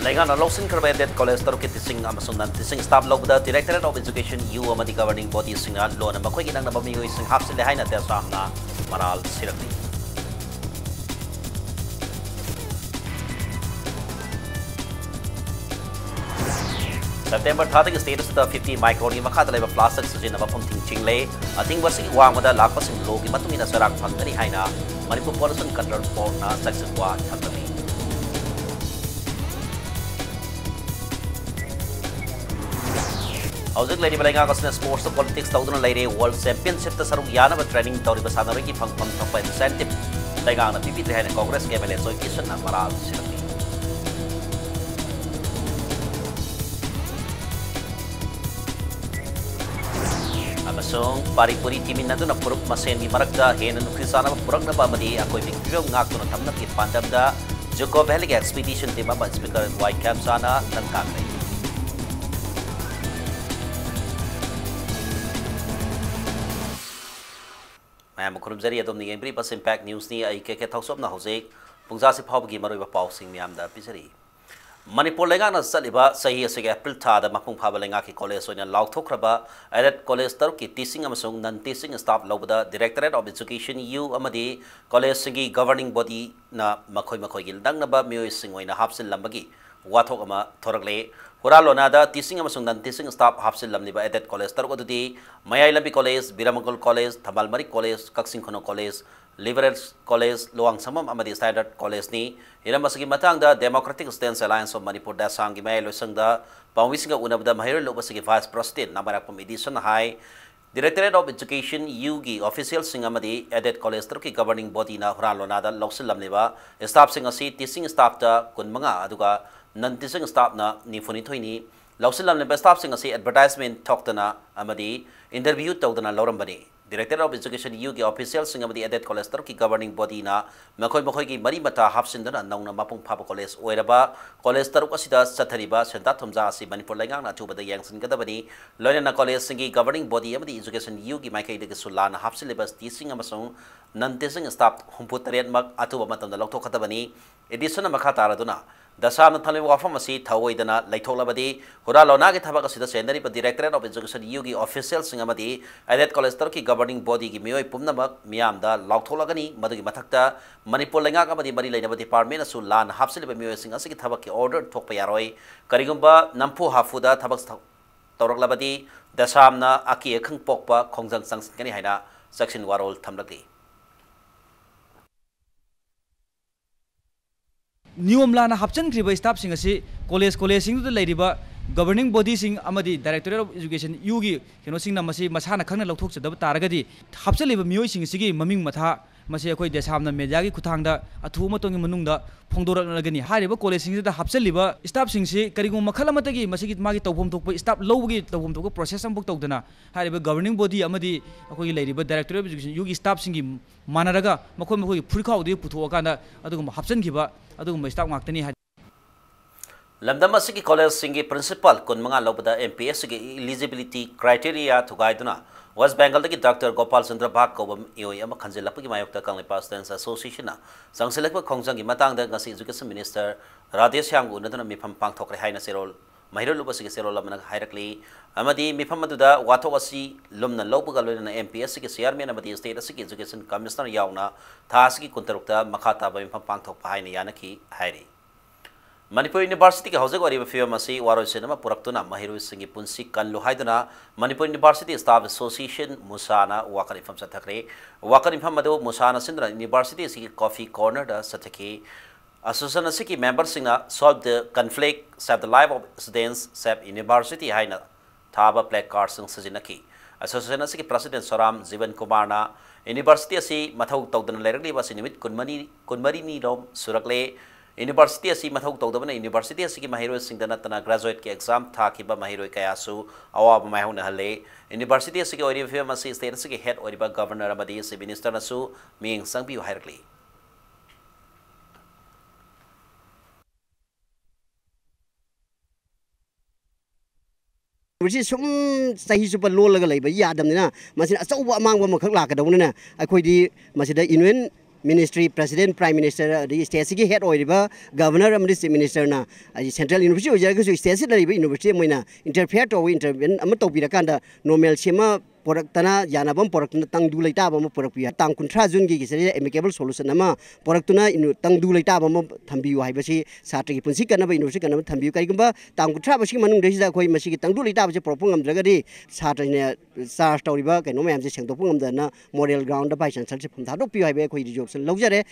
Laingan lawsin karbadet college tarukit tising amasung nan tising staff lobda Directorate of Education U amadi governing body singa lona makhoi ginang nabami ui sing hapsil haina te samna maral sirakti. September 30 status the 50 micron makha leba plastic sujin aba pum chingle ating wasing wangmada lakpa sing logi matungina sarak phangani haina Manipur Pollution Control Board na section wa thamami. Howzing lady Balinga Cosna Sports Politics Thousand Lady World Championship the Saru Yana training Tori Basanariki Pang Top incentive. Lagang the PP and Congress came and so kitchen and Maral Silati. Amasong Manipuri team in Natuna Puruk Masendi Marakda Hen and Krisana Purakna Bamadi Akoi Victoria Nakuna Tamnaki Pandamda Joko Valley Expedition team by Speaker White Camsana Nankakri. Mayam kurumzari adom ni every bus impact news ni ai ke thausom na hojek pungja se phawb gi maroi ba paw sing miam da pisari Manipur lenga na saliba sahi asege April tha da mapung phaba lenga ki college oina lauthokraba adat college tar ki teaching amasung non teaching staff lobda Directorate of Education U amadi college singi governing body na makhoi gil dang na ba mioi sing oina hapsil lambagi wathok ama thorakle Huralona da teaching amasung non teaching staff hapsil lamni ba adat college tar ko dudi Mayai Lambi College, Biramangol College, Thamalmari College, Kaksing Khono College, Liberals College, Luang Samam Amadi Standard College ni Iramasagi matang da Democratic Stance Alliance of Manipur da sangi may losang da pangwisinga unab da mahiro lobasagi Vice President namarak edition high Directorate of Education UGI official singamadi Adet College ki governing body na Huralona da loksil lamni ba staff singasi teaching staff da kunmanga aduga non teaching staff na ni funithoi ni Lausilam le staff sing asi advertisement talktana amadi interview tawdana lorambani Director of Education UG official sing amadi adet college ki governing body na makhoi ki mari mata hapsindana nauna mapung phaba college oiraba college taruk asida sathariba senta thumja asi Manipur lengang na chubada yangsin kadabani loina na college singi governing body amadi education UG maikai de sulana hapsilebas teaching amasung non teaching staff humputariat mak atuba matamda lokthok kadabani edition makha taraduna Dasam Thali Wafamasi, Tawaidana, Laitolabadi, Huralona Tabakasi, the Sendari, Directorate of Education Yugi official Singamadi, Adet College Turkey governing body Gimio Pumnabak, Miamda, Lautolagani, Madagi Matakta, Manipur Langabadi, Marilena Department, Sulan, Hapsil Sing Asiki Tabaki ordered Tokpayaroi, Karigumba, Nampu Hafuda, Tabaks Toraklabadi, Dasamna, Aki Kung Pokpa, Kongzang Sankani Haina, Section Warol Tamlaki. New Lana Hapchan Kriba staff sing asi college sing to the lady ba governing body sing amadi Directorate of Education Yugi sing namasi masana khangna lokthok chadab taragadi hapchaliba mioi sing sigi maming matha masi akoi desamna mediagi kuthangda athu matong manungda phongdoraknagani hariba college sing da hapchaliba staff sing si karigum makhala matagi masi magi tawbom thokpa staff lowgi tawbom thokpa process am bok tawdana hariba governing body amadi akoi ladiba Directorate of Education Yugi staff singi manaraga makoi phurikhaudi puthoakanda adugum hapchan kiba adugum staff ngaktani Lamdama Siki College Singi Principal Kunmanga Lobada MPS eligibility criteria to guiduna West Bengal Dr. Gopal Chandra Bhak Kobam Yoyama Kanzilapaki Mayokta Kangli Pastors Association Sangselekwa Kongsangi Matang the Gasi Education Minister Radesh Yangu Natana Mipam Pang Tokre Haina Serol Mahiro Lubasiki Serol Lamana Hierarchy Amadi Mipamaduda Watawasi Lumna Lopugal MPS Siarman Amadi State Education Commissioner Yauna Taski Kuntarukta Makata Bimpam Pang Tok Haina Yanaki Hairi Manipur University ke hausa gori bafio masi waro cinema puraktuna mahiru singi punsi kanlu haiduna Manipur University Staff Association Musana wakar infam sathakre wakar infam madu Musana Sindra University sigi coffee corner da sathaki association sigi members singna solve the conflict save the life of students save university haina thaba placard sing sajinaki association sigi president Saram Jivan Kumar na university asi mathau tawdana lerali basi nimit kunmari ni rom surakle University asi mathau tawdabana University asi ki mahiro singdana tana graduate ke exam tha kiba mahiro kayasu awab mahuna hale University asi ki ori fem asi state asi ki head ori ba governor amadi si minister nasu ming sangbi hairkli Which is some say super low level, but Yadamina, Masina, so what among one Makalaka, I could the Masida Inuin Ministry President Prime Minister the state sigi head oiriba Governor amdi Chief Minister na Central University ojaga state sigi lariba university moina interfere to intervene ama topira normal sema Poraktana Yanabam Poraktana Tangdu Latabam Porakia Tang Contra Jungi is a amicable solution ama Poraktuna in Tangdu Latabam Tambi Hibashi Satri Punsikan of University and Tambu Kagamba Tang Trabashi Manu Reza Koi Masi Tangdu Latab Propungam Dragadi Saturn Sar Storyberg and no man saying the Pungam the Model Ground the Bison such from Tadopi Hibe jobs and Logere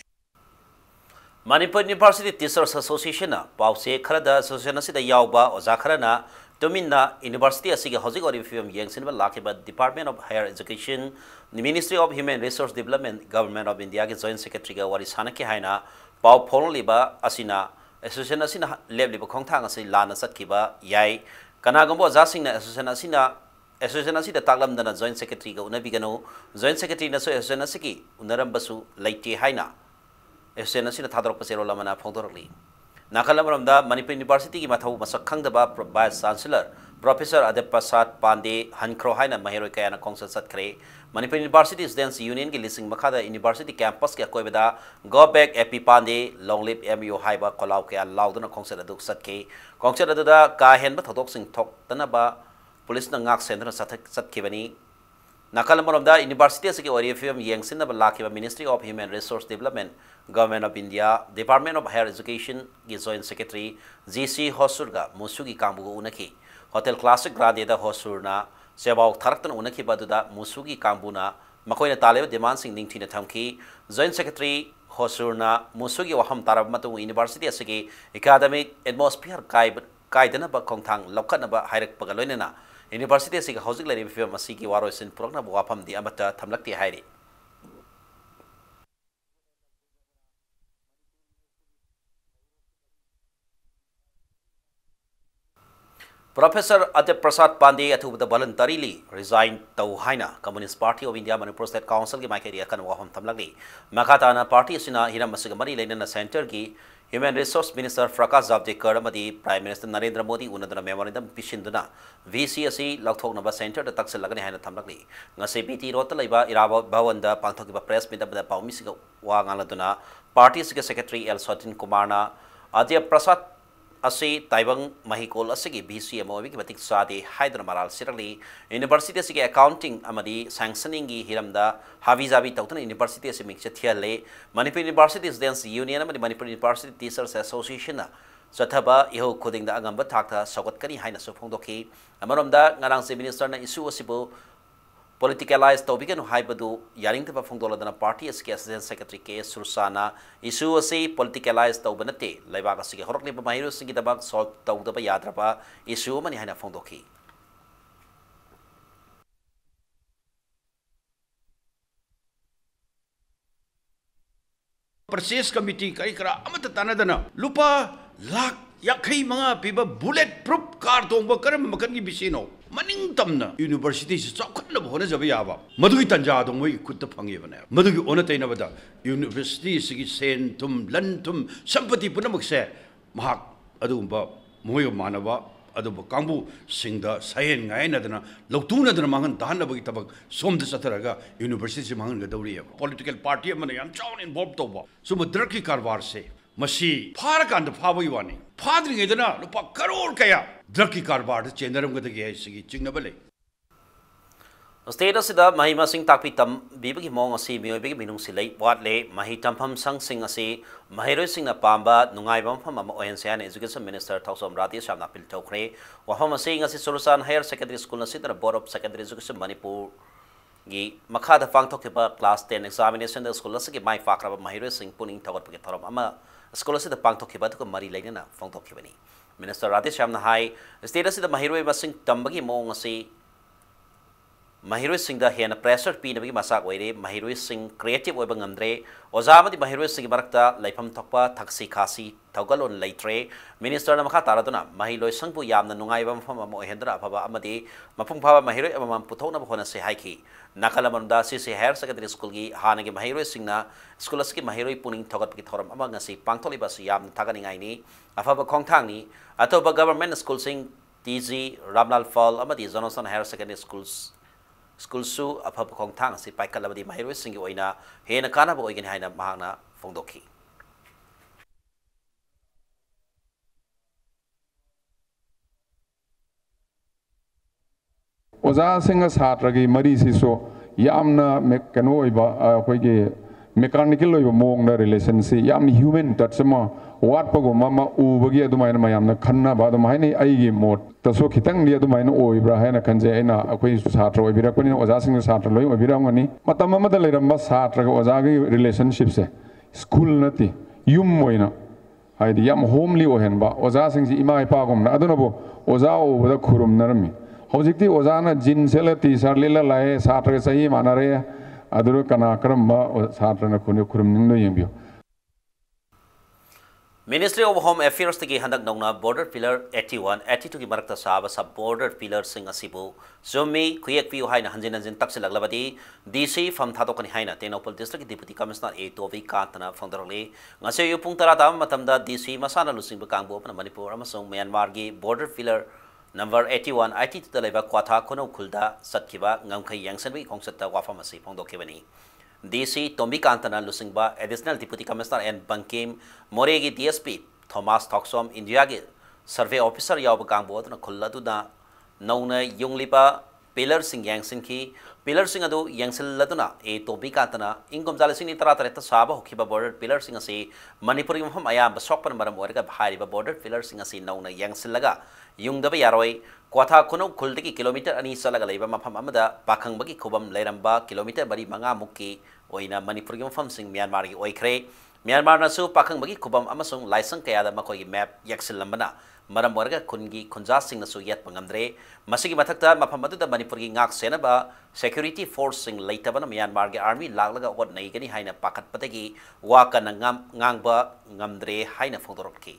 Manipur University Teachers Association Pause Krada Association the Yauba or Zakarana Domina University Asig Hosig or Film Yang Lakiba Department of Higher Education, the Ministry of Human Resource Development, Government of India Joint Secretary Waris Hanaki Haina, Pau Ponliba Asina, Association Asina Lebliba Kongtang Asi Lana Satkiba, Yai, Kanagamo Zasina Association Asina, Association Asida Taglam than a Joint Secretary Unabigano, Joint Secretary Naso Association Unarambasu, Laiti Haina, Association Asina Tadro Pasero Lamana Pontorli. Nakalamramda Manipur University Matau Masakangdaba Vice Chancellor Professor Adeprasad Pandey Hankro Haina Mahiro Kayana Kongsa Satkre Manipur University Students Union ki lising makada University campus ke koibeda go back Epi Pandey long live MU Haiba Kolau ke lauduna Kongsa Aduk Satke Kongsa Aduda ka hen ba thodok sing thok tanaba police na ngak center satkibani Nakalamramda University asiki orifim yengsin na lakiba Ministry of Human Resource Development Government of India, Department of Higher Education, Joint Secretary, GC Hosurga, Musugi Kambu Unaki, Hotel Classic Gradeda Hosurna, Sebau Tartan Unaki Baduda, Musugi Kambuna, Makoina Taleb demanding Ningtina Tamki, Joint Secretary Hosurna, Musugi Waham Tarabmatu University Asigi, Academic Atmosphere Kaidanaba Kongtang, Lokanaba Hirek Pagalonina, University Asig Housing Lady Masiki Waros in Progna Wapam, the Amata Tamlaki Hairi. Professor Adeprasad Pandey athu the voluntarily resigned to Haina Communist Party of India Manipur State Council ki maikeri akan waham thamlagi makatana party sina hina masigamari lena center ki Human Resource Minister Prakash Javadekar amadi Prime Minister Narendra Modi unadana memorandum pisinduna VCSC laukthoknaba center da takselagani haina thamlagi ngase PT rota laiba iraba bawanda pangthokiba press meet da paumisiga wa ngaladuna party secretary El Satin Kumarna Adeprasad Asi Taibang Mahikol Asigi BCMO Wikimatic Sadi Hyderamaral Sirali University Asigi Accounting Amadi Sanctioning Hiramda Havizabi Tautan University Asimic Tiale Manipur University Students Union Amadi Manipur University Teachers Association Sataba Iho Kuding the Agamba Takta Sokotkani Haina Sofondoki Amaramda Narang Minister na issue Asibo Politicalized Tobican Haibadu Yaring the Fondola than a party as Assistant Secretary K. Sursana, issue say politicalized Tobanate, Labagasi, Horkli Mahiro Sigitabak, Salt Tauda Yadrapa, issue Manihana Fondoki. Purchase Committee Kaikra Amatanadana, Lupa, Lak, Yakai Manga, Piba, bulletproof car to Bakaram Makani Bisino. Maning tamna university is so kind of honest of Yava. Madui Tanja don't we could the Pangivana. Madu Onatanavada, University is saying tum Lantum, somebody Punamukse, Mahak Adumba, Moyo Manava, Aduba Kambu, sing the Sayan Gainadana, Lotuna the Mangan Dana Bitabak, Som the Sataraga, University Manga Doria, political party of Manayam Chown in Bob Toba, so Madraki Karvar say. Masi Parakan the Pavayani, Padring Edana, Lupa Karol Kaya, Draki Karbar, Chendaram with the Gay Chinabale. Status of the Mahima Sing Tapitam, Bibi Mong Asi, Big Minung Silate, Watley, Mahitampam Sang Sing Asi, Mahiro Sing Pamba, Nungaibam from Oensian Education Minister Tausom Rati Shamapil Tokre, Wahama Sing as Solusan Higher Secondary School Center Board of Secondary Education Manipur. Gi Makada Fang Tokiba Class 10 examination the school Saki my Fakra Mahiro Sing Puning Tower Pagatoram Ama. Scholar the Pang Tokiba to Mari Lena, Fong Tokibani. Minister Radisham Nahai, status the Mahiro Basing Tambagi Mongasi Mahiro Sing the Hen pressure Pinabi Masak Wade, Mahiro Sing creative Webang Andre, Ozama the Mahiro Sing Barakta, Laipam Topa, Taxi Kasi, Taugalon Laitre, Minister Namakaradona, Mahilo Sangpu Yam, the Nungaivam from Mohendra, Pava Amadi, Mapumpa Mahiro Amam Putona Hona Sehaiki. Nakalamanda Sisi Higher Secondary School gi Hanagi Mahiro Singna Scholaski Mahiro Puning Togat Pitoram among si Pangtolibas Yam Taganing Aini, Afaba Kongtangi, Atoba Government School Sing TZ Ramnal Fall Amadi Zonosan Higher Secondary Schools school su apha khong thang si pai kalabadi mahiroi singi oina hena kana bo oigani haina mahana phongdokhi ओजा सिंह सात्रगी मरी सिसो यामना कनो ओइबा अखोइगे mechanical ओइबा मोंग relation से याम human touch मा वाटपगो मा उबगी अदुमाइना मयामना खन्ना बा अदुमाइना आइगे मोट तसो खितंग दि अदुमाइना ओइब्रा हैना खनजे आइना अखोइ सात्र ओइबिरकनि ओजा सिंह सात्र लोइ ओइबिरंगनि मतम अमदा लेरंबा सात्रगा ओजागी रिलेशनशिप से स्कूल नति युम ओइना हाइदि याम होमली ओहेनबा ओजा सिंह इमा इपागुमना अदुनबो ओजा ओबदा खुरुम नरमि हौजिक्ति ओजाना जिन सेला टी शर्ट लीला लाए सात्र सही माना रे अदुर कना क्रम Sartre Khune खुरमनिंग यंबियो Ministry of Home Affairs tagi handak nongna border pillar 81 82 ki marakta saba sub border pillar sing asibu zomi kuyek piu haina hanjin hanjin taksilaglabadi DC from thadokani haina Tenopal district deputy commissioner A Tovi Kantana fondarole ngase yu pung tara dam matamda DC masana lusing bakangbo na Manipur amasong Myanmar gi border pillar number 81 IT to leba kwatha kono khulda satkiba ngamkhai yangsanbi khongsatta wafamasi phongdokebani DC Tombi Kantana Lusingba additional deputy commissioner and Bankim Moregi DSP Thomas Thoksom India gi survey officer yaw kangbo na khulladu na nauna yunglipa pillar sing yangsin ki pillar sing adu yangsil laduna e Tombi Kantana ingom jalising ni tara tareta saba hokiba border pillar sing asi Manipuri mham ayam basokpan maram orga bhariba border pillar sing asi nauna yangsil laga yungdaba yaroi kwatha kono khuldi kilometer ani salaga leiba mafam amada pakhang khubam leiramba kilometer bari manga mukki oina Manipur gi mafam sing Myanmar gi oikhre Myanmar na su pakhang khubam amasung license kaya da makoi gi map yaksil lambana maram warga khungi khunja sing na su yat pangamdre masigi mathakta mafam adu da Manipur gi ngak sena ba security force sing leitabana Myanmar gi army laglaga od nei gani haina pakhat patagi wa kan ngangba ngamdre haina fodorokki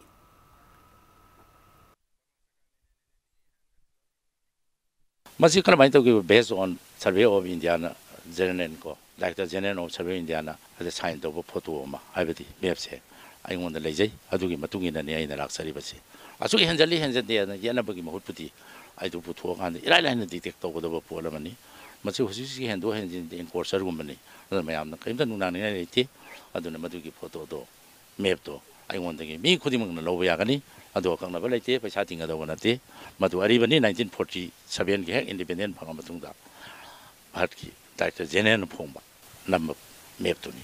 Masih kan banyak tu based on survey of India na general ko, like the general of survey India na ada sign tu photo ma, ada di map se, ayo munda lejai, adu ki matungi na niya ina laksari basi. Asu ki hanjali dia na yana bagi mahut putih, ayo tu photo kan, irai lain na detect tu ko tu pola mani, masih khusus ki hendo hanjin enforcer ko mani, na mayam na kaim tu nuna niya itu, adu na madu ki photo tu map tu, ayo munda ki mi khudi mung na lobo ya kani. Ado kang nabal itu paisa tinggal dawa nanti, madu hari ini 1947 ke independent bangga matungda, Bharat ki, Dr. Jenen Pongba, nama map tu ni.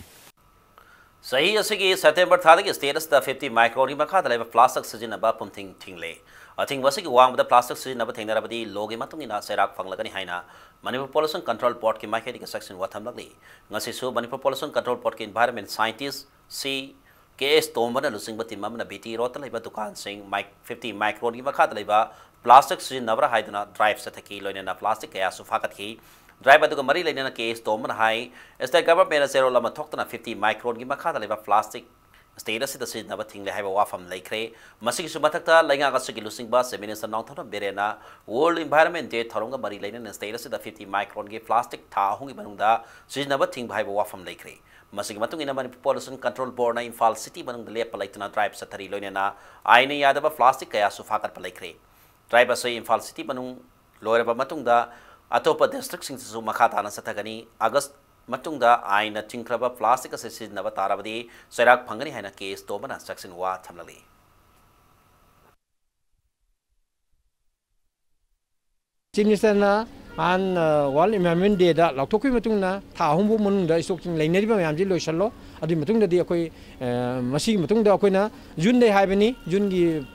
Sahi asigi September thada ki status da 50 micron ki makha dalai plastic sijin aba pumthing thingle. I think wasi ki wang da plastic sijin aba thingna rabadi logi matung ina serak fanglagani haina. Manipur Pollution Control Board ki maikhe ki section watham lagli. Ngasi su Manipur Pollution Control Board ki environment scientist C KS Tombana lusing ba timam na BT rota laiba dukan sing 50 micron ki makha dalaiba plastic sijin nabra haiduna drive sa thaki loina na plastic kaya su fakat ki drive adu mari laina na KS Tombana hai state government zero lama thokta na 50 micron ki makha dalaiba plastic status ida sijin naba thingle haiba wafam laikre masigi su mathakta lainga ka sigi lusing ba minister nongthona berena world environment day tharonga mari laina na status ida 50 micron ki plastic tha hongi banungda sijin naba thing haiba wafam laikre masigi matung ina Manipur Pollution Control Board na Imphal City banung lepa laituna drive sa thari loina na aina yadaba plastic kaya su fakat palaikre drive asai Imphal City banung loiraba matung da atopa district sing su makhata na sa tagani August matung da aina tingkraba plastic ase sidnaba tarabadi serak phangani haina case to bana section wa thamlali Chief Minister na an World Environment Day da laktokui matung na tha humbu mun da isok ting lainari ba mayam ji loisalo adi matung da di akoi masi matung da akoi na June day haibani June gi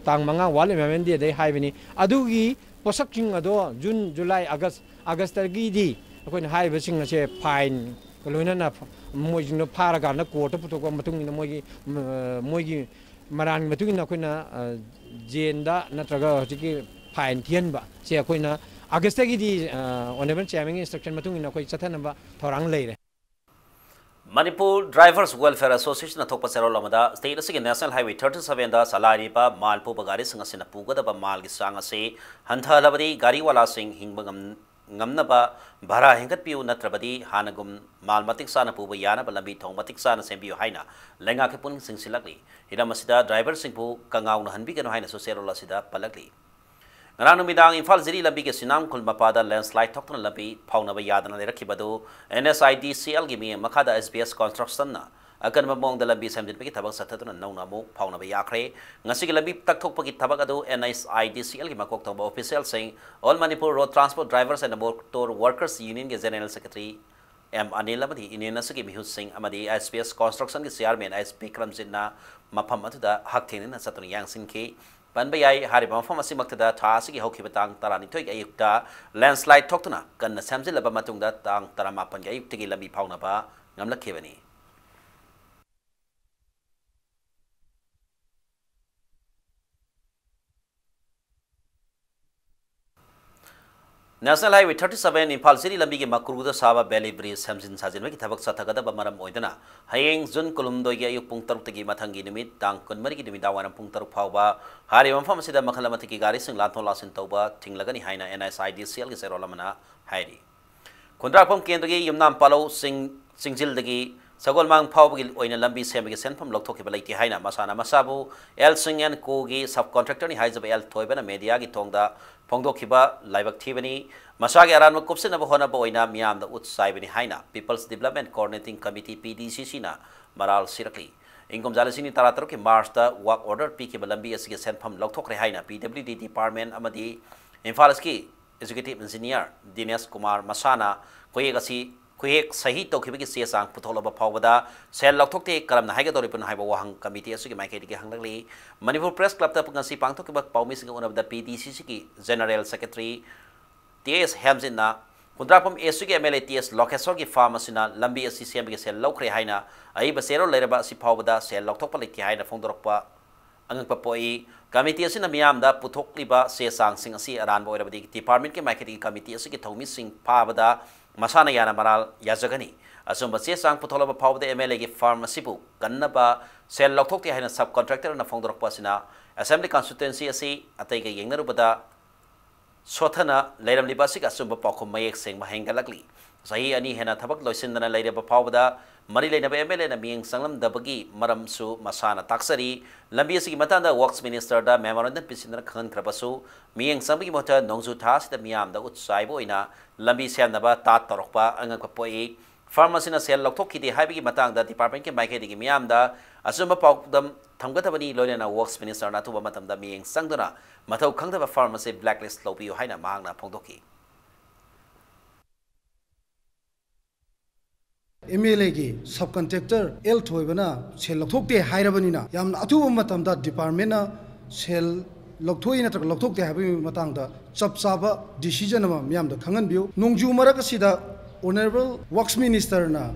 tang manga World Environment Day haibani adu gi posak king ado June July August gi di akoi na haiba sing na se fine loina na moi jing no para ga na ko to puto ko matung na moi gi maran matung na akoi na jenda na traga ji fine thian ba se akoi na August gi di honorable chairman instruction matung na akoi chathan ba thorang leire Manipur Drivers Welfare Association na thokpa serol amada state asigi National Highway 37 da salari pa malpu bagari singa sina puga da ba mal gi sang ase hantha labadi gari wala sing hingbangam ngamna ba bhara hengat piu natrabadi hanagum mal matik sana pu ba yana ba lambi thong matik sana sembiu haina lenga ke pun sing silakli hira masida driver sing pu kangau na hanbi kano haina so serol asida palakli ngarang numidang Imphal Ziri lambi ke sinam khul mapada landslide thokna lambi phaunaba yadana lerakibadu NSIDCL gi mi makada SBS construction na akan mamong da lambi samjin pagi thabak sathatuna nauna mu phaunaba yakre ngasi gi lambi takthok pagi thabak adu NSIDCL gi makok thongba official saying all Manipur road transport drivers and motor workers union ge general secretary M Anil amadi Indian asagi Mihut Singh amadi SBS construction ge chairman SP Kramjinna mafam atuda hakthene na satun yang sinki panbayai hari mafam asi maktada tha asigi hokhiba tang tarani thoi ayukta landslide thoktuna kanna samjilaba matungda tang taramapan ge ayukti gi lambi phauna ba ngamlakhebani National Highway 37 Imphal City lambi ge Makuruda Saba Valley Bridge samjin sajin gi thabak sathagada ba maram oidana hayeng June kulumdoi ge ayuk pung 3 tagi mathangi nimit tang kunmari gi nimida waram pung 3 phawba hari mafam sida makhalamati gi gari sing lanthon lasin tawba thinglagani haina NSIDCL gi serolamana hairi Kundrapam kendra gi yumnam palo singjil dagi sagol mang phawgi oina lambi semgi senpham lokthok ke balaiti haina masana masabu El Singyan ko gi subcontractor ni haijaba El Thoibana media gi tongda Pongdokhiba Laibak Thibani Masagi Aran Kupsin of Honaba Oina Miam the Utsaibani Haina People's Development Coordinating Committee PDCC na Maral Sirakli Ingom Zalasini Taratroki Mars the work order Piki Balambi as Senpam Loktok Haina PWD Department Amadi Infalaski Executive Engineer Dinesh Kumar Masana Koyegasi Quick Sahi Tokibiki Siasang Putolaba Pawada, Sel Lokte, Karam Hagadoripun Haiba Committee, Maketi Hangli, Manipur Press Club Tapangasi Pangtokibak Paumising one of the PDCC General Secretary T.S. Hamzina, Kundrapam Esugi MLATS Lokasorgi Pharmacina, Lambi SCM Sel Lokre Haina, Aiba Sero Leraba Sipawada, Sel Loktopaliti Haina Fondorpa, Angpapoi, Committee Sinamiam da Putokliba, Siasang Singasi Aran Boy Department Maketi Committee Suki Tomising Pavada. Masana yana maral yazagani asumba sesang putholaba phawda MLA gi pharmacy bu kannaba sel lokthokti haina subcontractor na fongdorok pasina assembly constituency asi atai ga yengnarubada sothana leiram libasi ka asumba pakhum mayek seng mahengalakli sahi ani hena thabak loisindana leiraba phawda mari leinaba MLA na mieng sanglam dabagi maram su masana taksari lambi asi gi matanda works minister da memorandum pisindana khan krabasu mieng sambagi mota nongju tha sida miam da utsai boina lambi semnaba tat torokpa angak poi pharmacy na sel lokthokki de haibigi matang da department ke maike digi miam da asumba paukdam thamgatabani loina works minister na tuba matam da mieng sangduna mathau khangdaba pharmacy blacklist lobi haina mahangna phongdoki MLA gi subcontractor L thoibana sel lokthokte hairabani yamna atuba matam da department na sel Lokthoi na lokthok te habi matang da chap chaba decision ma myam da khangan biu nongju marak sida honorable works minister na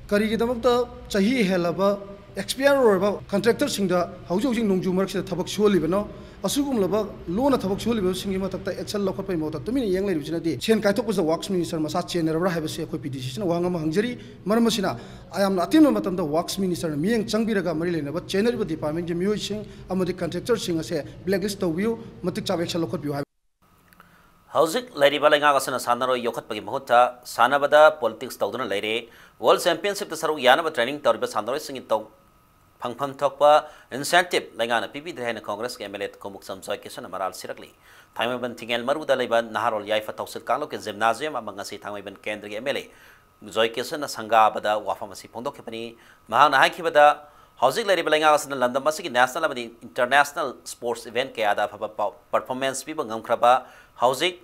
kari gi damak da chahi helaba expire or contractor sing da haujo jing nongju marak sida thabak soli bano asugum laba lona thabak soli be singi ma takta action lokot pai mo ta tumi yang lai bicina di chen kai thok works minister ma sa chen ra ha se khoi decision wanga ma hangjari maram sina ayam na atim matam da works minister mi yang changbiraga mari le na ba chen ba department ge mi sing amadi contractor sing ase blacklist to view matik chaw action lokot view Hauzik Lady Balenga Gasana Sanaro Yokat Pagi Mahuta, Sanabada, Politics Tawduna Lady, World Championship the Saru Yanaba Training Torba Sandro singing to Pangpam Tokpa, Incentive, Langana Pipi, the Hena Congress, Emelet, Komuk Samsoy Kishan, Amaral Sirakli. Time when Tingel Maruda Leban, Naharol Yaifa Tausil Kalok, Gymnasium, Amangasi, Time when Kendri Emele, Zoy Kishan, Sanga Bada, Wafamasi Pondo Company, Mahana Hakibada, Hauzik Lady Balenga in London Masiki National International Sports Event Kayada Performance People Ngamkraba, Hauzik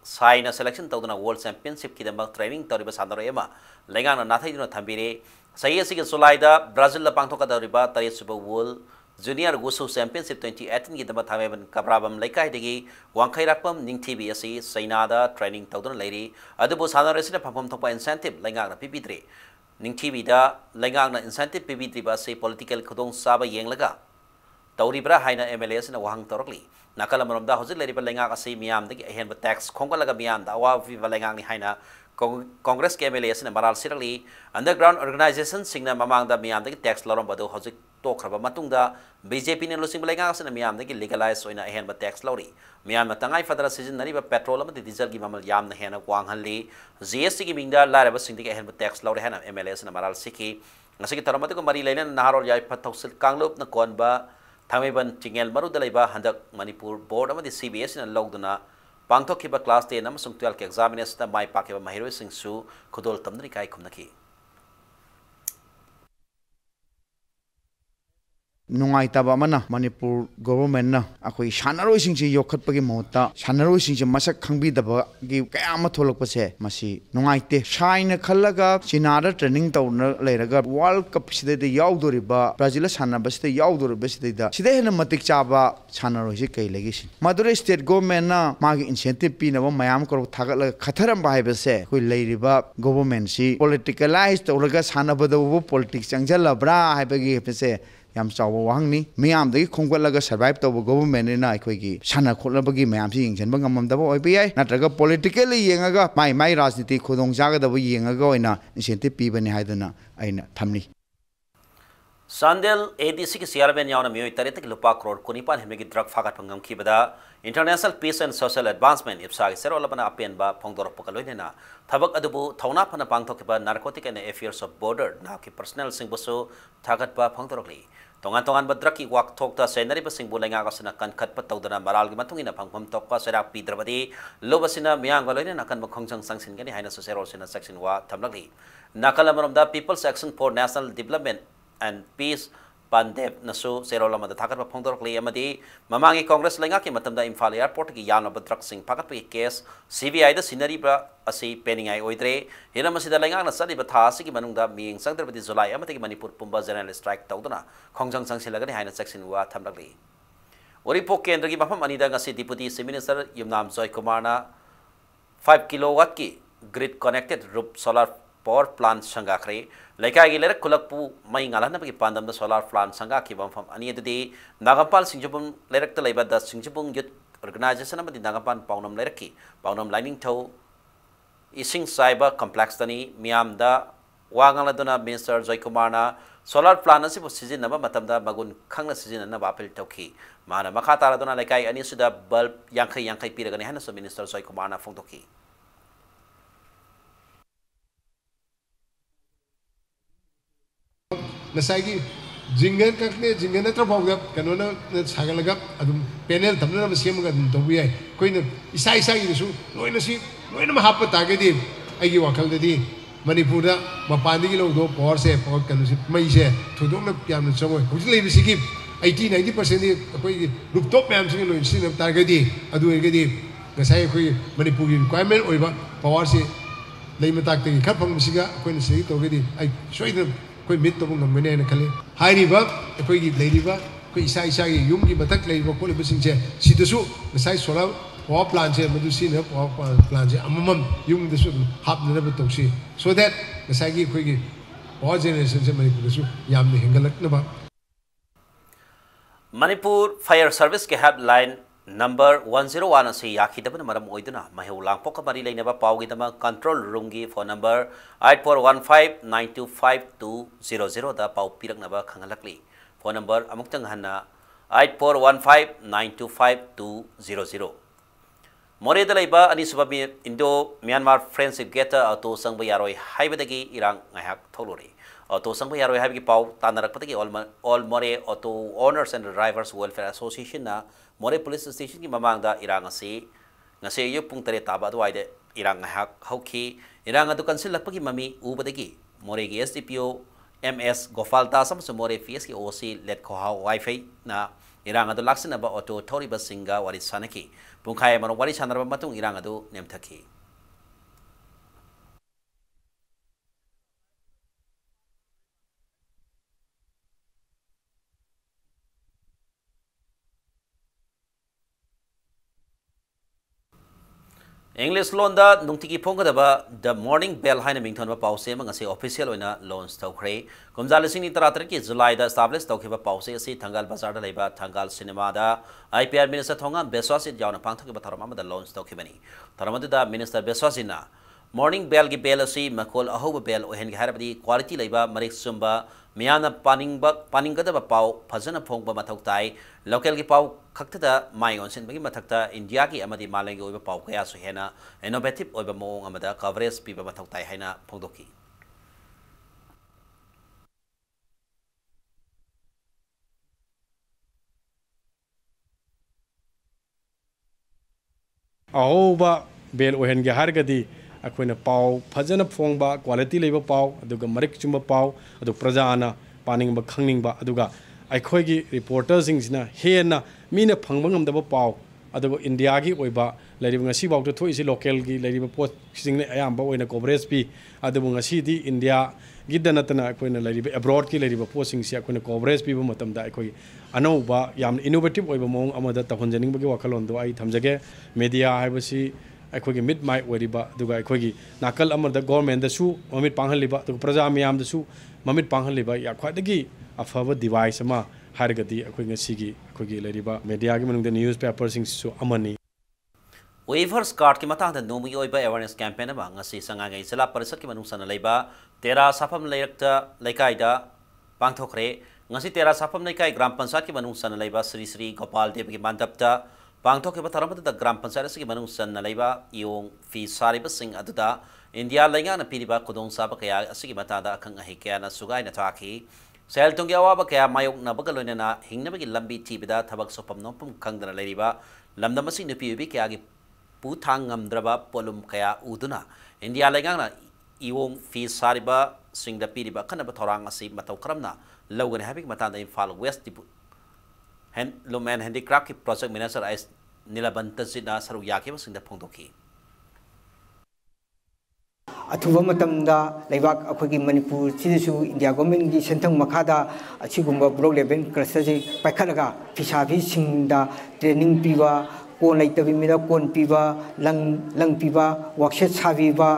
Saina selection Tawduna World Championship Kidamba training Toriba Sandro Ema, Legana Nathai Tambire, Sayasi Solaida, Brazil La Pangtoka Doriba, Tari Super World, Junior Gusu Championship 2018 Gidamba Taman Kabrabam Lekai Digi, Wankai Rapam, Ning TBSC, Sainada, training Tawduna Lady, Adubu Sana Resident Pam Topa incentive, Legana PP3, Ning TV da, Legana incentive PP3 Basi political Kudong Saba Yanglaga, Tauribra Haina MLS in a Wang Torokli. Nakala Maramda Hauzik Lady Balenga kasi Miam the Hen tax Kongalaga Miam the Awa Vivalenga Haina Congress MLAs in Maral Sirali underground organization Singna Mamang the Miam the tax Lorambado Hauzik Tokraba Matunda BJP and Lucy Balengas and Miam the legalized in a hen tax lorry Miam Tangai Fadra season Nariba petrol the diesel Gimamal Yam the Hena Wang Hanli ZST giving the Laraba Sinti hen tax lorry Hana MLS and Maral Siki Nasiki Taramatico Marilena Naharo Yai Patausil Kanglop Nakonba Thangmeban Chingel Maru Dalaiba Handak Manipur Board amadi CBS na logduna pangthokhiba class 10 amasung 12 ke examiners na mai pakiba mahiroi singsu khudol tamdri kai khumnaki नुंगाइताबा मना Manipur government ना अखोई सानरोइ सिंगसे योखतपगी मोता सानरोइ सिंगसे मसक खंगबीदबा गी कयाम थोलकपसे मसी नुंगाइते sign खल्लगा चिनादा training तौन लेरगा world cup सिदे याउदोरिबा Brazil सानबसते याउदोरिबसते सिदे हेन मतिक चाबा सानरोइसे कै लेगिसि Madurai state government ना मागी इंसेंटिव पिनबा मयाम करो थागल खथरम बाहायबसे कोइ लेरिबा गवर्नमेंट सि पॉलिटिकलाइज तौरगा सानबदबो पॉलिटिक्स चंगजलब्रा हाइबगी हेपसे याम चाव वाहंगनी मियाम खोंगलगा सर्वाइव तब गवर्नमेंट अखोगी साना खोलबगी मैम से यंगजनब ngमदब ओइबे नत्रगा पॉलिटिकली येंगा माई माई राजनीति खुदोंग जागदब येंगा ओइना incentive पीबने हाइदना अइना थमनी Sandel ADC ki CRBN yauna mioi tarit ki lupa crore kunipan hemegi drug fagat pangam ki bada International Peace and Social Advancement IPSA ki sero labana apen ba phongdor pokaloi na thabak adubu thauna phana pangthok ba narcotic and affairs of border na ki personnel sing busu thagat ba phongdorokli tongan tongan ba drug ki wak thok ta senari ba sing bulenga ka sana kan khat pa tawdana maral gi mathungina phangpham tok pa sera pidrabadi lobasina miyang ba loina kan ba khongchang sangsin gani haina so sero sina section wa thamlakli nakala da People's Action for National Development and Peace Pandep Nasu Serolama the Takar Pondorkli Amadi Mamangi Congress Langaki Matamda Imphal Airport ki Yana Badrak Singh Pakatpi case CBI the Sinari Bra Asi Penning I Oidre Hiramasida Langana Sadi Batasi Manunda being Sandra with Zulai Amati Manipur Pumba General Strike Taudana Kongjang Sang Silagani Hina section wa Tamlagli Oripo Kendri Maham Anida Ngasi Deputy Minister Yumnam Zoy Kumarna 5 kilowatt ki grid connected roof solar power plant Sangakre Lekai Gilera Kulapu Mai Ngalana Pandam the solar plant Sangaki from Ani the Nagampal Sinjabun Lerek the Labor the Sinjabun Youth Organization of the Nagapan Pounam Lereki, Pounam Lining Toe Ising Cyber Complex Dani, Miam da Wangaladuna Minister Zoykumarna, solar plant was season number Matamda Magun Kanga season and Apple Toki, Mana Makata Dona Lekai Anisuda Bulb Yankai Piragani Hanso Minister Zoykumarna Fontoki. Nasagi jingan kakne jingan na trabaho kano na sagalaga adum panel tamna na siyam ga dum tobi ay koi na isa gisu loi na mahapa tagadi ay wakal di Manipur da mapandi gi lo do power se power kanu si mai se thudong na pyam na chongoi hujle bi sigi 80-90% ni koi rooftop pyam sing lo sin na tagadi adu ay gadi gasai koi Manipur requirement oiba power se lei matak te khapang misiga koi na sigi to gadi ay soid कोई मित तो गमने न खले हाइरिबा कोई गी लेरिबा कोई इसा की यूम की बतक लेरिबा कोले बसिंग से सिदसु नसाई सोला पावर प्लांट से मधु सी न पावर प्लांट से अममम यूम दसु हाप न बतोक्सी सो दैट नसाई की कोई गी पावर जनरेशन से मणिपुर दसु याम ने हेंगलक नबा Manipur Fire Service ke helpline number 101 ase yakidabana maram oiduna mahu langpok mari leinaba pawgidama control room gi phone number 8415925200 da paw piraknaba khangalakli phone number amuktang hanna 8415925200 more dalaiba ani subabi Indo Myanmar Friendship Geta auto sangba yaroi haibadagi irang ngahak tholori auto sangba yaroi haibagi paw tanarakpatagi all more auto owners and drivers welfare association na More police station ki mamang da irang asi ngase yu pung tare taba duai de irang hak hauki irang adu kansil lakpagi mami ubadagi more gi SDPO MS Gofalta sam so more FS ki OC let ko ha wifi na irang adu laksina ba auto thori ba singa wari sanaki pungkhai mano wari sanar ba matung irang adu nemthaki English loan da nungtiki phongkadaba the morning bell haina mingthonba pause mangase official oina launch tawkhre komjalising ni taratar ki July da establish tawkhiba pause asi thangal bazar da leiba thangal cinema da IPR minister thonga beswasi jauna pangthokiba tharama da launch tawkhibani tharamadu da minister beswasina morning bell gi bell asi makol ahoba bell ohen gi harabadi quality leiba marik sumba miyana paninggadaba paw phajana phongba mathau tai local gi paw khaktada mai onsin bagi mathakta India gi amadi malengi oiba paw kaya so hena innovative oiba mong amada coverage piba mathau tai haina phongdoki अहोबा बेल ओहनगे हारगदी अखोइना पाव फजन फोंगबा quality लेबा पाव अदुगा मरिक चुम्बा पाव अदु प्रजाना पानिंगबा खंगनिंगबा अदुगा अखोइगी रिपोर्टर सिंगसिना हेना मीना फंगबा ngамदबा पाव अदुगा इंडिया की ओइबा लेरिबा ngasi बावतो थोइसि लोकल की लेरिबा पोस्ट सिंगने अयामबा ओइना कवरेज पी अदुबा ngasi दी इंडिया गिदनतना अखोइना लेरिबा अब्रॉड की लेरिबा पोस्टिंग से अखोइना कवरेज पीबा मतमदा अखोइ अनौबा याम इनोवेटिव ओइबा मोंग अमदा तखनजनिंगबगी वाखलोंदो आई थमजगे मीडिया हाइबसी अखोइगी मिड माइ ओरिबा दुगा अखोइगी नाकल अमदा गवर्नमेंट दसु ममित पांगहलिबा दुगा प्रजा मियाम दसु ममित पांगहलिबा या ख्वादगी अफबा डिवाइस अमा हारगदी अखोइ ngasiगी अखोइगी लेरिबा मीडिया की मनुंग न्यूज़ पेपर सिंगसु अमनी वेवर्स कार्ड की मतंग नोमी अवेयरनेस कैंपेन संगाई जिला परिषद की मनुसन लेबा तेरा साफम लेरक्ता लेकाइदा पांथोखरे तेरा साफम लेकाई ग्राम पंचायत की मनुसन लेबा श्री श्री गोपाल देव की मानदबता पांथोखे तरमदा ग्राम पंचायत की मनुसन लेबा योंग फी सारिबसिंग अदुदा इंडिया लेंगाना पीरिबा खुदोंग साब कया असगी मतादा अखंग अहि कयाना सुगाइना थाखी सेल तुंगी अवाबा कया मायोकनाबगा लोइनना हिंगनबगी लंबी थीबदा थबक सोपम नोपम खंगदना लेरिबा लमदमसी नुपी उबी कयागी पुथांगमद्रबा पोलुम कया उदुना इंडिया लेंगाना इवोंग फी सारिबा सिंगदा पीरिबा खनबा थौरांग असि मतौ करमना लौगन हैबिक मतादा इम्फाल वेस्ट दिपु हैंडलूम एंड हैंडीक्राफ्ट की प्रोजेक्ट मैनेजर एस नीलाबंत जिना सरू याके सिंगदा फोंदोखी अथुबा मतमदा लेबाक अखोगी मणिपुर सिदसु इंडिया गवर्नमेंट की सेंथंग मखादा असिगुम्बा ब्लॉक लेवल क्लस्टर से पैखलगा फिसाबी सिंगदा ट्रेनिंग पीवा कोन लेतबी मिदा कोन पीवा लंग पीवा वर्कशॉप साबीबा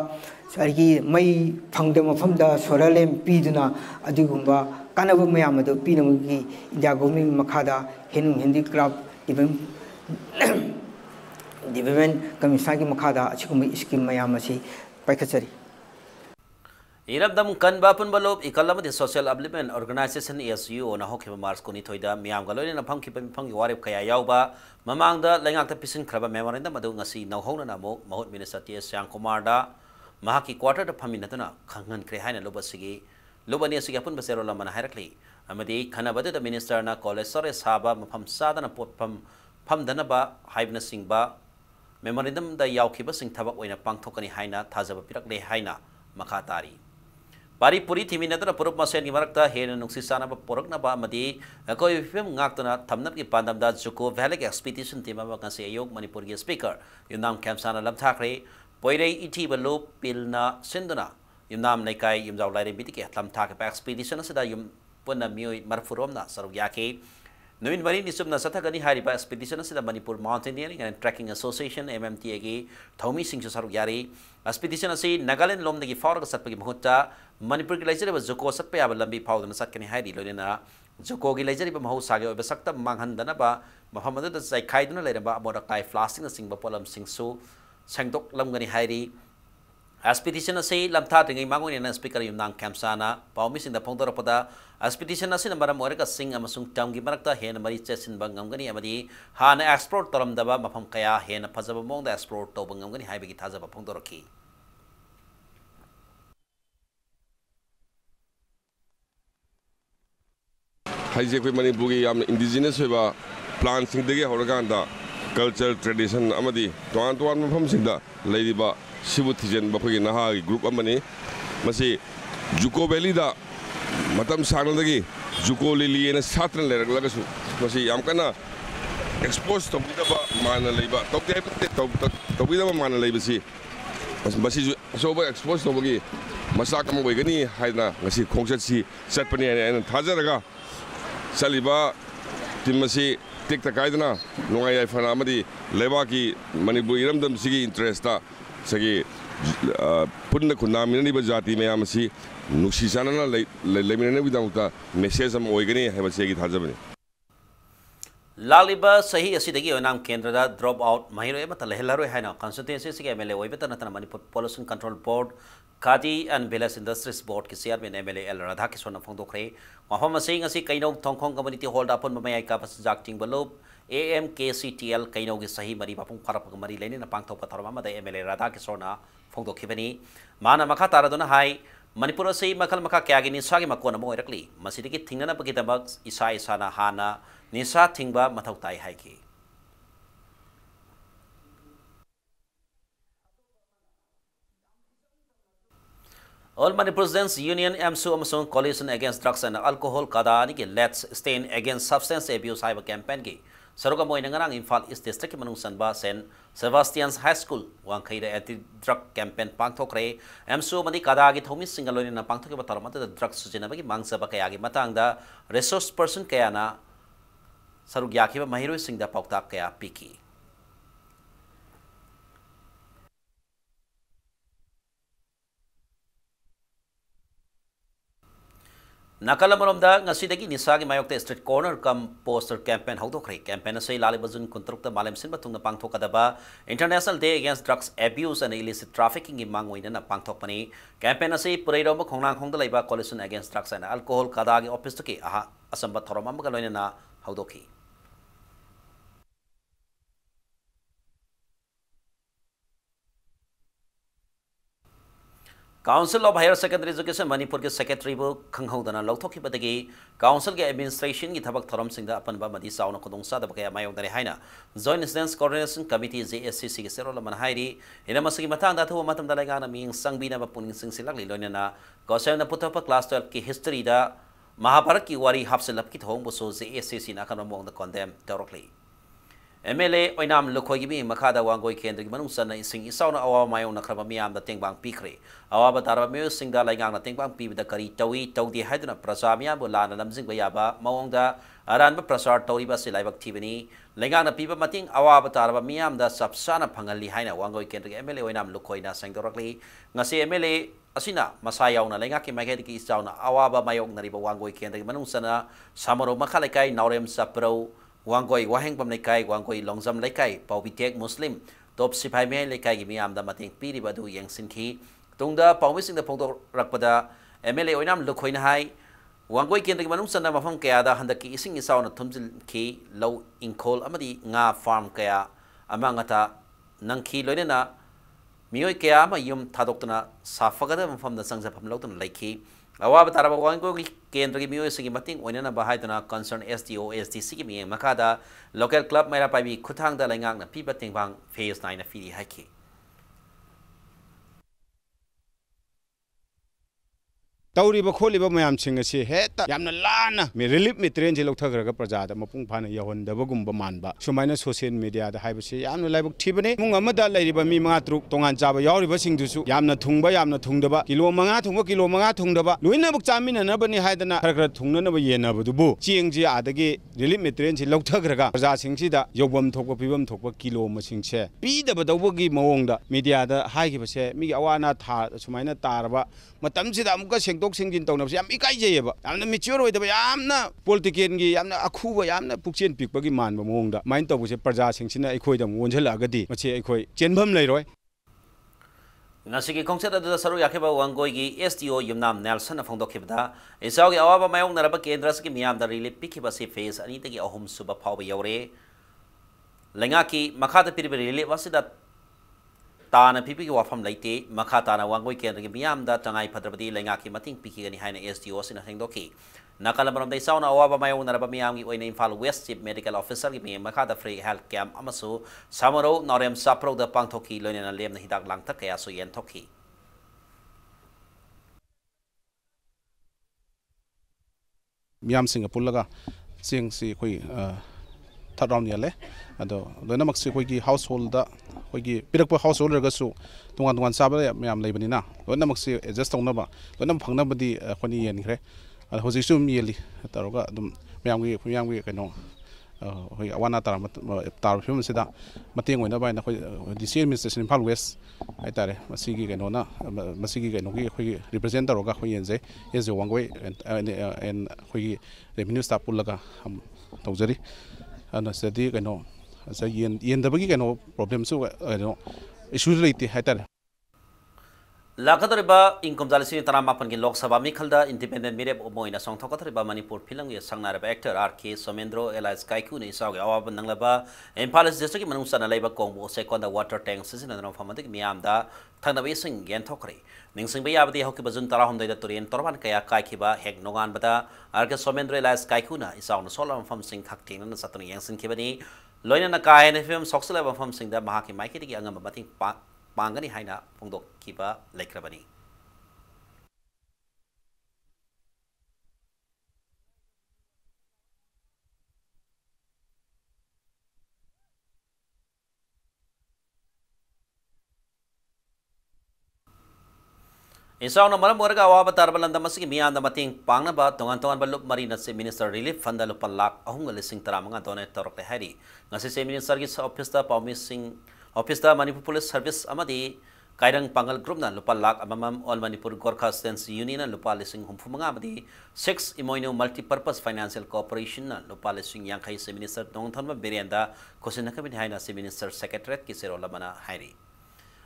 सरगी मई फंगद मफमदा सोलर पीदुना अदुगुम्बा कानबा मयाम अदु पीनमगी इंडिया गवर्नमेंट मखादा हेनु हैंडीक्राफ्ट डेवलपमेंट कमिशन की मखादा असिगुम्बा स्कीम मयाम असि पैखचरी इरबदम कनबा पुनबलोब इकलमदि सोशल अपलिमेंट ऑर्गेनाइजेशन एसयू ना होखिबा मार्च कोनी थोइदा मियाम गलोइन ना फंखिबा मिफंगी वारेब कया यावबा ममांगदा लेंगाकता पिसिन खरबा मेमोरेंडम अदु ngasi नौहोना नामो महूत मिनिस्टर टी एस श्यामकुमारदा महाकी क्वार्टर दा फमिनदना खंगन क्रे हाइना लोबसिगी लोबनी असigi apun basero lamana harakli amadi khanabada da minister na college sore saba mafam sadana potpam famdanaba haibna singba memorandum da yaukhiba sing thabak oina pangthokani haina thajaba pirakle haina makha tari Pari puri thimi nadra purup masen ki marakta hena nuksi sana ba porakna ba amadi akoi fim ngaktana thamnap ki pandam da juko valley expedition tema ba ngasi ayok manipur ki speaker yunam kamsana lamthakre poirei ithi balo pilna sinduna yumnam naikai yumjaw laire bitike lam thak pa expedition asida yum punna mioi marfuromna saruk yake Nuin mari nisubna sathagani hari pa expedition asida Manipur Mountaineering and Trekking Association MMTA gi thomi sing saruk yari expedition asi Nagaland lom dagi forga satpagi mahutta Manipur gi laijari ba joko satpa ya lambi phawdana satkani hari loina joko gi laijari ba mahu sage ba sakta manghandana ba mahamada da sai khaiduna leira ba aboda kai flasting sing ba polam sing su sangdok lamgani hari Expedition asi lamtha tingai mangoi na speaker yumnang kamsana paumi sing da phongdor pada expedition asi nambara morika sing amasung tamgi marakta hen mari chesin bangamgani amadi hana explore taram daba mafam kaya hen phajaba mong da explore to bangamgani haibegi thajaba phongdorki haije koi manipuri yam indigenous hoiba plant sing dege horaganda culture tradition amadi toan toan mafam sing da leidiba Sibu Tijan Bakogi Naha group amani Masi Juko Valley da Matam Sanadagi Juko Lili and a Saturn Lagasu Masi Yamkana exposed to Bidaba Mana Labor Tobida Mana Labasi Masi Sober exposed to Bogi Masakam Wagani Haina Masi Kongsi Satpani and Tazaraga Saliba Timasi Take the Kaidana Noya Fanamadi Levaki Manipuram them Sigi interest Sagi punna kunamina ni bajati me amasi nuksi sana na lemina witauta message am oigani hebasegi thajabani Laliba sahi asidagi onam kendra da drop out mahiro mata lehelaro haina constituency sig MLA oibeta natana Manipur Pollution Control Board Kadi and Village Industries Board ki chairman MLA El Radha Kishona phongdokre mafam asing asi kainong thongkhong community hold upon mamai ka pas jakting balob AMKCTL kainong gi sahi mari bapung parap mari leini na pangthok patharma ma da MLA Radha Kishona phongdokhibani mana makha taraduna hai Manipur asi makal makha kya gi ni sagi makona mo irakli masidigi thingnana pagi tabak isa isana hana nisa thingba mathau tai hai ki All Manipur Students Union MSU amasung Coalition Against Drugs and Alcohol kada ni ki Let's Stand Against Substance Abuse haiba campaign ki saruga moina ngarang Imphal East District manung sanba St. Sebastian's High School wangkai da anti drug campaign pangthokre MSU mani kada gi thomi singaloi na pangthok ba tarama da drug sujena ba ki mangsa ba kaya gi matang da resource person kaya na sarug yakhi ba mahiroi sing da paukta kaya piki Nakalamaromda ngasidagi nisagi mayokte street corner kam poster campaign hawdokre campaign asai lalibazun kuntrukta malem sin batungna pangthokadaba International Day Against Drugs Abuse and Illicit Trafficking gi mangoina na pangthokpani campaign asai pureiroma khongnang khongda leiba Coalition Against Drugs and Alcohol kadagi office to ki aha asamba thoroma maga loina na hawdoki Council of Higher Secondary Education Manipur के Secretary bu khanghaudana lawthokhi badagi Council के Administration की थबक थरम सिंह अपन बा मदी साउन खुदोंग सा दबके मायोंग दरे हाइना Joint Incidents Coordination Committee JSCC के सेरोल मन हाइरी इनमसगी मतंग दा थो मतम दलाइगा ना मिंग संगबीना बा पुनिंग सिंग सिलक लिलोना गौसेम न पुथप क्लास 12 की हिस्ट्री दा महाभारत की वारी हाफसेलप की थोंग बसो JSCC ना कन मोंग द condemn तौरकली MLA Oinam Lukoyimi Makada Wangoi Kendrick Manusana sing Isauna Awa Mayon Nakramiam the Tingbang Pikre. Awa Bataramu sing the Langana Tingbang Pi with the Kari Tawi, Todi Hadna Prasamia, Bulana Namzing Bayaba, Maonga, Aran Prasar, Tori Basi live activity, Langana Pipa Mating, Awa Bataraba Miam, the Subsana Pangali Haina, Wangoi Kendrick, MLA Oinam Lukoina sang directly. Nasi MLA Asina, Masaya on a Langaki Magaki Sauna, Awaba Mayong Nariba Wangoi Kendrick Manusana, Samaro Makalakai, Naurem Sapro. Wangoi waheng pam lekai wangoi longzam lekai paubitek muslim top sipai me lekai gi miam da mating piri badu yang sinki tungda paumising da pongdo rakpada MLA oinam lukhoina hai wangoi kendri manung sanna mafam kaya da handaki ising isaw na thumjil ki low inkol amadi nga farm kaya amangata nangki loina na mioi kaya ma yum thadokna safagada mafam da sangja pham lawtun laiki Awa Bataraba Wangoi Kendri Music Mating Winana Bahidana Concern SDO SDC Mi Makada Local Club Mera Pabi Kutang da Langang na Piba Tingbang Phase 9 Fili Haki Tauriba Kholiba Mayam Singasi Heta Yamna Lana me relief me train je lokthagaraga prajada mapung phana yahon dabagum bamanba sumaina social media da haibase yamna laibuk thibane mung amada lairiba mi manga truk tongan jaba yawriba singdusu yamna thungdaba kilo manga thungdaba loina buk chamina na bani haidana khara thungna na ba yena budubu chingji adagi relief me train je lokthagaraga praja singsi da yobam thokba pibam thokba kilo masingse pi da badawgi mawongda media da haigibase mi awana tha sumaina taraba matamsi da amka dok singin tawna yam ikai jeyeba yamna mature oidaba yamna politician gi yamna akhuba yamna pukchen pikbagi manba mongda main tawbuse praja singsina aikhoida wonjhalagadi mache aikoi chenbam leiroi Nasiki Kongset da Saru Yakiba Wangoi gi SDO Yumnam Nelson of Fondokibda Isaugi Awaba Mayong Naraba Kendras ki Miam da Rili Pikibasi face Anitagi Ahum Suba Pauba Yore Langaki Makata Piribiri Wasida Tana pipi wafam laite makatana wangoi kendri miam da tangai padrapati lengaki mating piki gani haina SDO sina hengdoki nakalabaram dai sauna awaba mayong naraba miam gi oina Imphal West Chief Medical Officer gi mi makata free health camp amasu samaro norem sapro da pangthoki loina lem na hidak langtak kaya so yen thoki miam singa pullaga sing si koi third round yale ado loina maksi koi gi household da Hogi Pirakpa household Ragasu, Tungan Sabah, Miam Labanina, Lona Maxi, just on number, Lona Pangnabadi, Honey and Gre, and Hosisu Mieli, Taroga, Miami, Cano, one tar film Sida, Mating whenever in the same Mr. Impal West, Itare, Masigi Ganona, Masigi Ganogi, represent the Roga Hoyenze, is the one way and Hogi revenue staff Pulaga, Tozeri, and I said, I know. So yen the bagi no problem so no issues rate hatar Lakatariba income dalisi taramapan ki Lok Sabha mikhalda independent mirep omoina song thokatariba Manipur philang ye sangnaraba actor RK Somendro Elias Kaiku ni sawge awab nanglaba Imphal district manung sana laiba kongbo second water tank season no famadik miamda thangnabe sing gen thokre ningsing be yabdi hoki bazun tarahom da turien torban kaya kaikhiba hek nogan bada RK Somendro Elias Kaiku na isawn solam fam sing khakting na satun yang sing khibani loina na kai ne film soksala fam sing da mahaki maiki gi angam bating pangani haina pongdok kiba laikrabani Isang naman mo rin awa batar balanda masig miyan na mating pang na ba tongan balup marina si Minister Relief Fund lupalak ahong galising tara mga donate torok te hari ngasi si Minister sa office ta paumising office ta Manipur Police Service amadi kairang pangal group na lupalak amamam All Manipur Gorkha Students Union na lupalising humpu mga amadi 6 imoino multi-purpose financial cooperation na lupalising yang kay si Minister nong tanma berienda kusin na kami hay na si Minister Secretariat kisiro lamana hari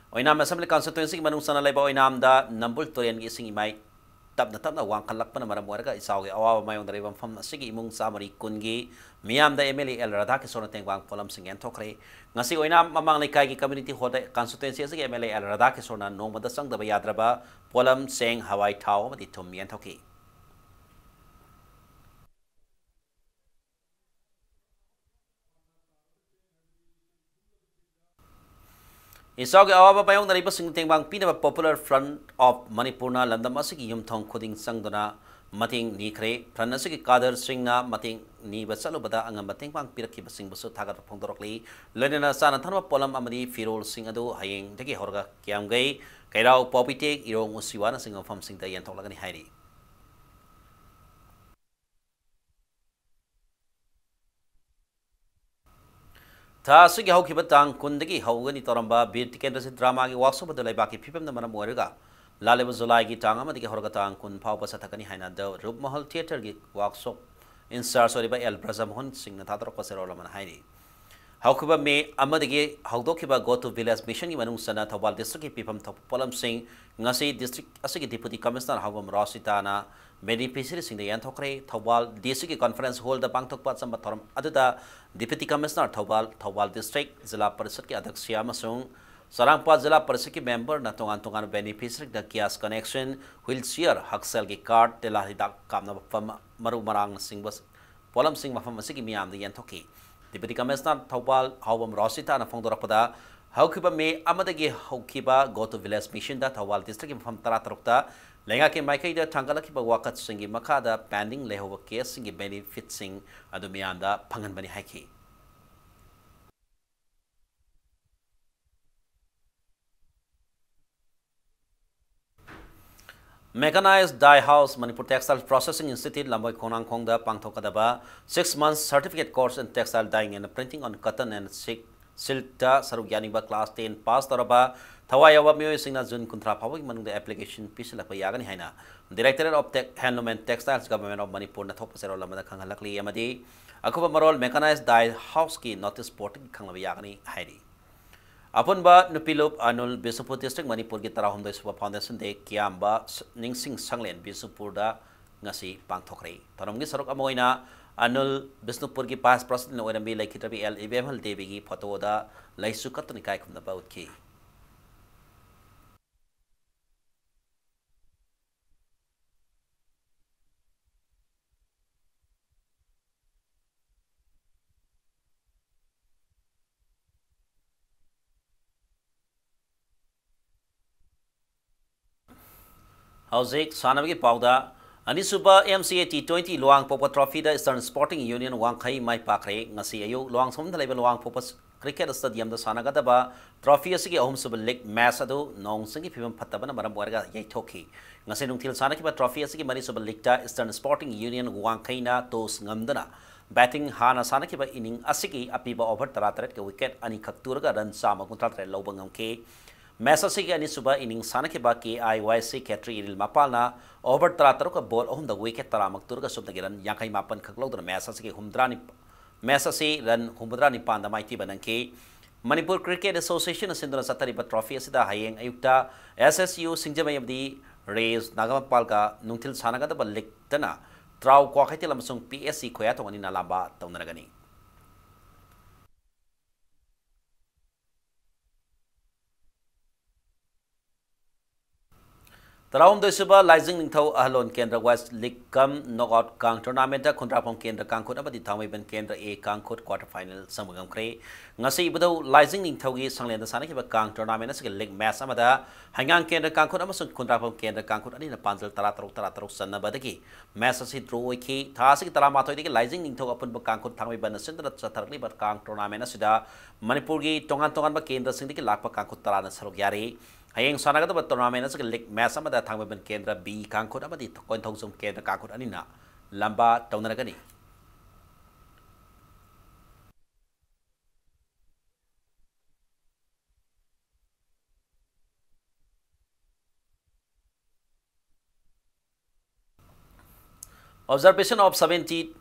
Oinam Assembly Constituency manung sana lay ba oinam da nambul torian gising imay tab na wang kalak pa na maramuarga isaw ge awa mayong daribang fam na sige imong samari kungi miyam da MLA El Radha ke sona tengwang polam sing en tokre ngasi oinam mamang lay kay community hoda constituency sige MLA El Radha ke sona nong madasang da bayadra ba polam seng hawai thaw madi thum yan thoki Isog awa pa yung nariba sing tingbang pinaka popular front of Manipur na landam asigi yumthong khuding sangdona mating ni kre front asigi kadar sing na mating ni basalo bada ang mating pang piraki basing baso thagat phongdorokli lenena sana thanwa polam amadi firol sing adu hayeng degi horga kyam gai kairau popite irong usiwana sing fam sing da yan thoklagani hairi Tasig hau kibatang kundagi haugani toramba bir tikendra si drama gi workshop badalai baki phipam na manam moirga laleba July gi tanga ma digi horga tang kun phau pasa thakani haina da rup mahal theater gi workshop in sar sori ba El Brazam hon sing na thadro pasero man haini haukuba me amadigi haudokhiba go to village mission gi manung sana Thobal district gi phipam thop polam sing ngasi district asigi deputy commissioner hawam rositana beneficiary sing the yanthokre Thobal district conference hall the pangthok pat sam bathoram aduda deputy commissioner Thobal district zila parishad ki adhyaksya amasung sarangpa zila parishad ki member na tongan beneficiary the gas connection wheelchair haksel ki card tela hidak kamna fam maru marang sing bas polam sing mafam asigi miyam the yanthoki deputy commissioner Thobal hawam rosita na phongdorakpada haukiba me amadagi haukiba go to village mission da Thobal district ki mafam taratarukta lenga ke maikai da thangala ki wakat singi makada pending lehowa case singi benefit sing adu mianda phangan bani haiki Mechanized Dye House Manipur Textile Processing Institute Lamboy Konang Kongda Pangthokadaba 6 months certificate course in textile dyeing and printing on cotton and silk ta sarugyani ba class 10 pass taraba Thawaya Mio Singna Jun Kuntra Pawik Manung the application Pisla Payagani Haina, Director of Handloom and Textiles Government of Manipur Natopasero Lamada Kangalakli Yamadi, Akuba Marol Mechanized Dye House Key Notice Porting Kangaviagani Heidi. Upon ba Nupilop Anul Bisupur District Manipur Gitarahum the Super Foundation de Kiamba Ningsing Sanglen Bisupurda Ngasi Pangtokre. Taramgi Sarok Amoina Anul Bisnupur ki past president of MB like Kitabi L. Ibemhal Devigi Patoda Laisukatanikai from the boat key. Hauzik Sanavigi Pauda, Anisuba MCA T20 Luang Popa Trophy the Eastern Sporting Union Wangkai Mai Pakre, Nasiayu, Luang Som the level Luang Popas Cricket Stadium the Sanagadaba, Trophy Sigi Home Super League Masado, Nong Singi Pim Patabana Maramuarga Yatoki, Nasinung Til Sanakiba Trophy Sigi Manisuba Licta Eastern Sporting Union Wangkaina Tos Ngamdana. Batting Hana Sanakiba inning Asiki Apiba over Taratret wicket Ani Kakturga Ran Sama Kuntatre Lobangam K. Mesasigi ani suba inning sanakiba ki IYC Katri Iril Mapalna over trataro ka ball on the wicket taramak turga sub nagiran yakai mapan kaglodra mesasigi humdrani mesasi ran humdrani panda maiti banangki Manipur Cricket Association sindra satariba trophy asida hayeng ayukta SSU Singjamay Rays Nagamapalka Nungtil Sanagada Baliktana Trau Kwakaitil Amasung PSC Koyato ani nalamba taunaragani Tarawum the Suba Lizing Nintho Ahalon Kendra West League Come Knockout Kang Tournament Kontrapong Kendra Kangkut Abadi Tamiban Kendra A Kangkut quarterfinal Samagam Kray Ngasi Budo Lizing Ninthogi Sangland the Sanakiba Kang Tournament as a league mass Amada Hangang Kendra Kangkut Amasun Kontrapong Kendra Kangkut Adina Panzel Tarataro Sana Badaki Massasi Droiki Tasik Taramato Lizing Nintho upon Kangkut Tamiban Sindra Satarli but Kang Tournament Asida Manipurgi Tongan Tongan Bakendra Sindiki Lapa Kangkut Tarana Sarogyari hayeng sanagada tournament as league match amada thangban kendra B kangkhut amadi kointhongsom kendra kangkhut anina lamba taunaragani observation of 70th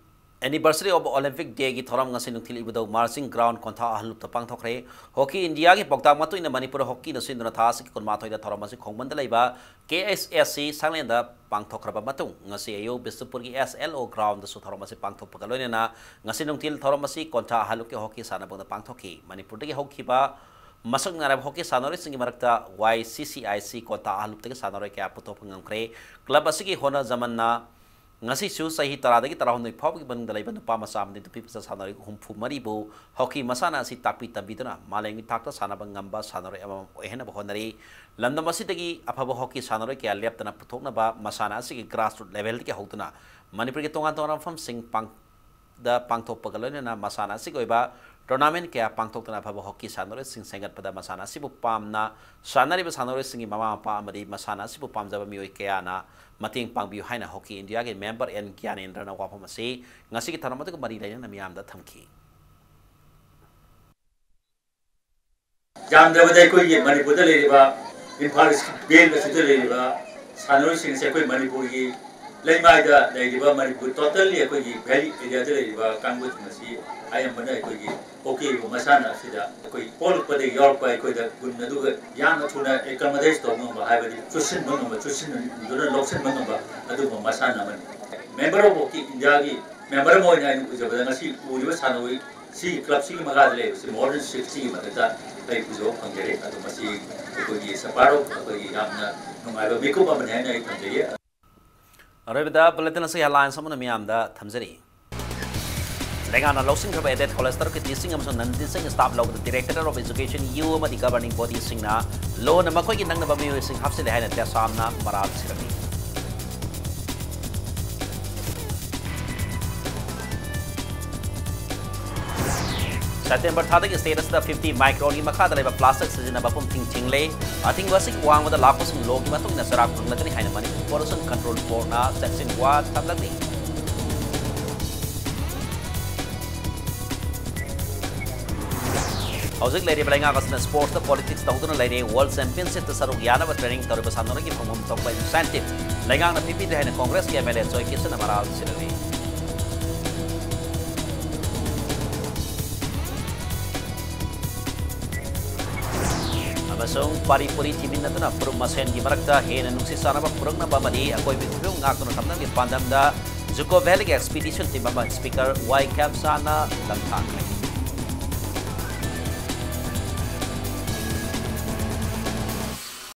anniversary of Olympic Day ki thoram ngasi nungthil ibado marching ground kontha ahlup tapang thokre hockey India ki pokta matu ina Manipur hockey na sinduna thas ki konma thoida thoram asi khongman da leiba KSSC sanglenda pangthokraba matung ngasi ayo Bisupur ki SLO ground da su thoram asi pangthok pagaloi na ngasi nungthil thoram asi kontha ahlup ki hockey sana bang da pangthokki Manipur ki hockey ba masuk ngarab hockey sanore singi marakta YCCIC kontha ahlup te sanore ke aputo pangangkre club asi ki hona zamanna ngasi su sahi tarada ki tarahon noi phawgi bang dalai ban pa masam de tupi pasa sanari humfu maribu hockey masana si takpi tabiduna malengi takta sana bang ngamba sanari ama ehna bahonari landam asi tagi aphaba hockey sanari ke leptana puthokna ba masana asi ki grassroots level ki hotuna Manipur ki tongan tongan fam sing pang da pangthok pagalone na masana asi goiba tournament ke pangthok tana aphaba hockey sanari sing sengat pada masana si bu pamna sanari ba sanari singi mama pa amari masana si bu pamjaba mioi ke ana mating pangbiu haina hockey India ke member and Gyanendra na wapamasi ngasi ki tharamatu ko mari laina na miyam da thamki jamda badai ko ye Manipur da leriba Imphal bel da sida leriba sanoi sing se ko Manipur gi leimai da leriba Manipur totally ko gi valley area da leriba kangbu ngasi ayam bana ko gi hockey ko masana sida ko pol ko de yor ko ko da gunna du yang thuna accommodate to ngom ba haibadi chusin ngom ba chusin dura loksen ngom ba adu ko masana man member of hockey India gi member mo ina ku jaba ngasi uriba sanoi si club si maga le si modern shift si ma ta ai ku jo pangere adu masi ko gi saparo ko gi amna nungai ba biku ba man hai nai pangere arabida bulletin se headline samuna miyam da thamjari Lengana losing khaba edet cholesterol ki teaching amso nandin sing staff log the director of education you ma di governing body sing na lo na makoi ki nang na bami sing hapse le haina te samna maral sirami September thada ki status da 50 micron ki makha da leba plastic sijina bapum thing chingle ating wasik wang da lakos log ki matung na sarak phangla ni haina mani pollution control board na section 1 thamlagni Howsing lady Belenga was in sports, the politics, the lady World Championship, the Sarugiana training, the Rubasanoki from home top by incentive. Lengang the PP in Congress, the MLA, so kiss and Amaral Silly. Amasong Manipuri Timinatana, Purumasen, Gimarakta, Hain and Nuxisana, Puruna Bamadi, a boy with Pung Akon Tamaki Pandamda, Zuko Valley Expedition Timama Speaker, Y Capsana, Lamtak.